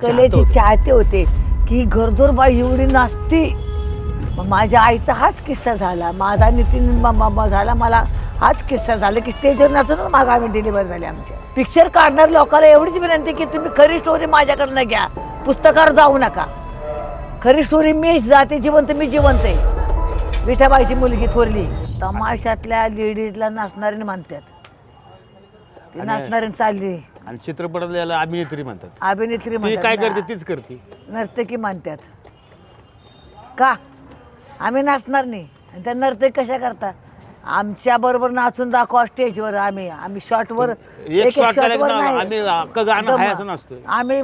कलेचे चाहते होते की घरदोर बाई एवढी नाचती. माझ्या आईचा हाच किस्सा झाला, माझा नितीन झाला, मला हाच किस्सा झाला की स्टेजवर नाचून मागं आम्ही डिलिव्हर झाले. आमच्या पिक्चर काढणार लोकांना एवढीच विनंती की तुम्ही खरी स्टोरी माझ्याकडनं घ्या, पुस्तकावर जाऊ नका. खरी स्टोरी मी जाते जिवंत, मी जिवंत आहे. विठाबाईची मुलगी थोरली तमाशातल्या लेडीजला नाचणारी म्हणतात, ती नाचणारी चालली आणि चित्रपटात याला अभिनेत्री म्हणतात. अभिनेत्री ती म्हणतात काय ना. करते तीच करते. नर्तकी म्हणतात का आम्ही नाचणार नाही. आणि त्या नर्तकी कशा करतात, आमच्या बरोबर नाचून दाखवा स्टेजवर. आम्ही शॉटवर एक शॉट शॉटवर आम्ही अख्खं गाणं आहे असं नसतं. आम्ही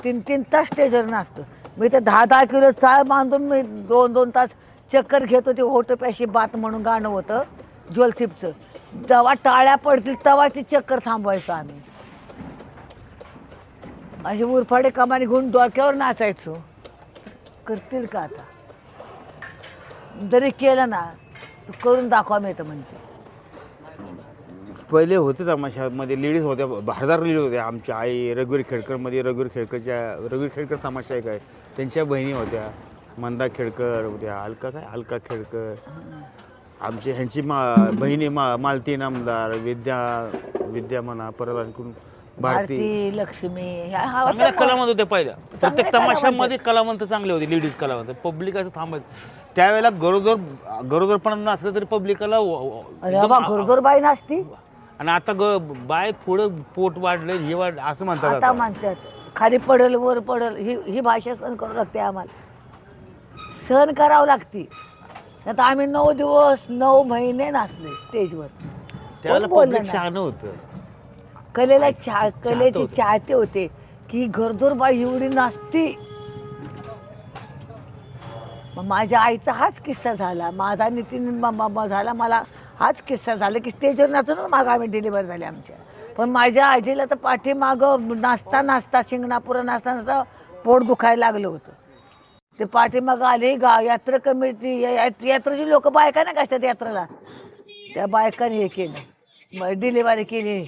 3-3 तास स्टेजवर नाचतो. मी तर 10-10 किलो चाळ बांधून मी 2-2 तास चक्कर घेत होते. होट प्याशी बात म्हणून गाणं होतं ज्वलथिपचं. तेव्हा टाळ्या पडतील तेव्हा ती चक्कर थांबवायचो आम्ही. असे उरफाडे कमानी घेऊन डोक्यावर नाचायचो. करतील का आता, जरी केलं ना करून दाखवा मी तर म्हणते. पहिले होते तमाशामध्ये लेडीज होत्या, भारदार लेडीज होत्या. आमची आई रघुवीर खेडकरमध्ये, रघुवीर खेडकर तमाशा एक आहे, त्यांच्या बहिणी होत्या. मंदा खेडकर होत्या, अलका खेडकर. आमची ह्यांची बहिणी मालती नामदार, विद्या म्हणा, परत आणखून भारती, लक्ष्मी. चांगल्या कलावंत होत्या. पहिल्या प्रत्येक तमाशामध्ये कलावंत चांगले होते, लेडीज कलावंत. पब्लिक असं थांबायचं त्यावेळेला. गरोदरपणा नसलं तरी पब्लिकला घरदोर बाई नाचती. आणि आता बाय पुढं पोट वाढलं हे वाढलं असं म्हणतात. आता म्हणतात खाली पडल वर पडल, ही भाषा सहन करावं लागते आम्हाला. सहन करावं लागते. आता आम्ही 9 दिवस 9 महिने नाचले स्टेजवर. त्यावेळेला पब्लिक शहाणं होतं. कलेचे चाहते होते की घरदोर बाई एवढी नाचती. माझ्या आईचा हाच किस्सा झाला, माझा नितीन झाला, मला हाच किस्सा झाला की स्टेजवर नाचून मागं आम्ही डिलिव्हर झाले आमच्या. पण माझ्या आजीला तर पाठीमागं नाचता शिंगणापुरा नाचता पोट दुखायला लागलं होतं. ते पाठीमागं आले यात्रा कमिटी, यात्रेची लोक बायका ना कसतात यात्रेला, त्या बायकाने हे केलं, डिलिव्हरी केली.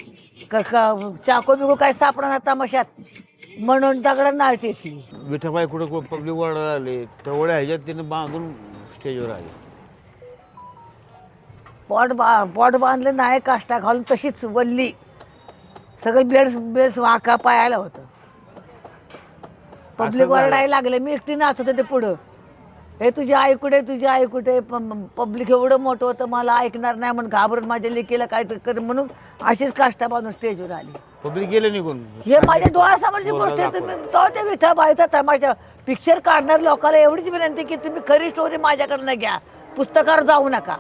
चाको बिको काय सापडणार तमाशात म्हणून दगडा नाळतेची. विठाबाई कुठं पब्लिक वॉर्डर आले तेवढ्या ह्याच्यात तिने बांधून स्टेजवर आले. पॉट बांधलं नाही, काष्टा घालून तशीच वल्ली. सगळं बेड्स वाका पायाला होतं. पब्लिक वरडायला लागले. मी एकटी नाचत होते पुढं. हे तुझी आई कुठे, तुझी आई कुठे. पब्लिक एवढं मोठं होतं, मला ऐकणार नाही म्हणून घाबरत माझ्या लेकीला काय कर म्हणून अशीच काष्टा बांधून स्टेजवर आली. पब्लिक गेले निघून. हे माझ्या डोळ्यासमोरची गोष्ट आहे. तुम्ही त्या विठाबाईचा तमाशा पिक्चर काढणार लोकांना एवढीच विनंती की तुम्ही खरी स्टोरी माझ्याकडनं घ्या, पुस्तकावर जाऊ नका.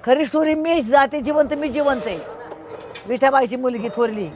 खरी स्टोरी मी जाते जिवंत, मी जिवंत आहे. विठाबाईची मुलगी थोरली